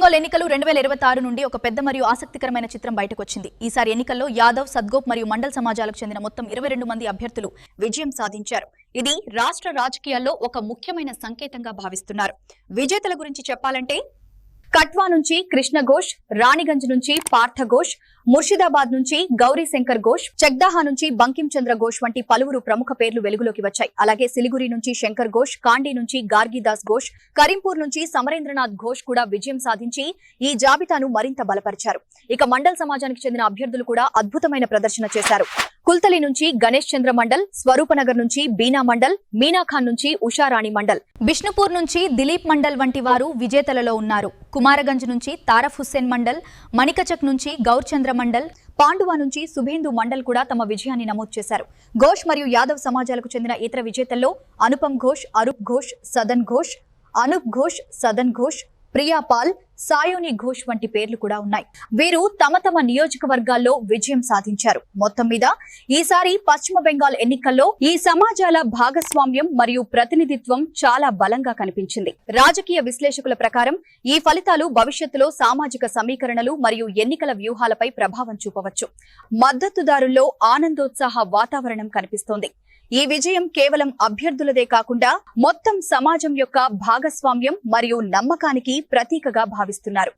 బెంగాల్ ఎన్నికలు 2026 నుండి ఒక పెద్ద మరియు ఆసక్తికరమైన చిత్రం బయటకు వచ్చింది. ఈసారి ఎన్నికల్లో యాదవ్, సద్గోప్ మరియు మండల్ సమాజాలకు చెందిన మొత్తం 22 మంది అభ్యర్థులు విజయం సాధించారు. ఇది రాష్ట్ర రాజకీయాల్లో ఒక ముఖ్యమైన సంకేతంగా భావిస్తున్నారు. విజేతల గురించి చెప్పాలంటే కట్వా నుంచి కృష్ణ ఘోష్, రాణిగంజ్ నుంచి పార్థ ఘోష్, ముర్షిదాబాద్ నుంచి గౌరీ శంకర్ ఘోష్, చక్దాహా నుంచి బంకిం చంద్ర ఘోష్ వంటి పలువురు ప్రముఖ పేర్లు వెలుగులోకి వచ్చాయి. అలాగే సిలిగురి నుంచి శంకర్ ఘోష్, కాండీ నుంచి గార్గీదాస్ ఘోష్, కరీంపూర్ నుంచి సమరేంద్రనాథ్ ఘోష్ కూడా విజయం సాధించి ఈ జాబితాను మరింత బలపరిచారు. ఇక మండల్ సమాజానికి చెందిన అభ్యర్థులు కూడా అద్భుతమైన ప్రదర్శన చేశారు. కుల్తలి నుంచి గణేష్ చంద్ర మండల్, స్వరూపనగర్ నుంచి బీనా మండల్, మీనాఖాన్ నుంచి ఉషారాణి మండల్, బిష్ణుపూర్ నుంచి దిలీప్ మండల్ వంటి వారు విజేతలలో ఉన్నారు. కుమారగంజ్ నుంచి తారఫ్ హుస్సేన్ మండల్, మణికచక్ నుంచి గౌర్చంద్ర మండల్, పాండువా నుంచి సుభేందు మండల్ కూడా తమ విజయాన్ని నమోదు చేశారు. ఘోష్ మరియు యాదవ్ సమాజాలకు చెందిన ఇతర విజేతల్లో అనుపమ్ ఘోష్, అరూప్ ఘోష్, సదన్ ఘోష్, అనూప్ ఘోష్, సదన్ ఘోష్, ప్రియాపాల్, సాయోని ఘోష్ వంటి పేర్లు కూడా ఉన్నాయి. వీరు తమ తమ నియోజకవర్గాల్లో విజయం సాధించారు. మొత్తం మీద ఈసారి పశ్చిమ బెంగాల్ ఎన్నికల్లో ఈ సమాజాల భాగస్వామ్యం మరియు ప్రతినిధిత్వం చాలా బలంగా కనిపించింది. రాజకీయ విశ్లేషకుల ప్రకారం ఈ ఫలితాలు భవిష్యత్తులో సామాజిక సమీకరణలు మరియు ఎన్నికల వ్యూహాలపై ప్రభావం చూపవచ్చు. మద్దతుదారుల్లో ఆనందోత్సాహ వాతావరణం కనిపిస్తోంది. ఈ విజయం కేవలం అభ్యర్థులదే కాకుండా మొత్తం సమాజం యొక్క భాగస్వామ్యం మరియు నమ్మకానికి ప్రతీకగా భావిస్తున్నారు.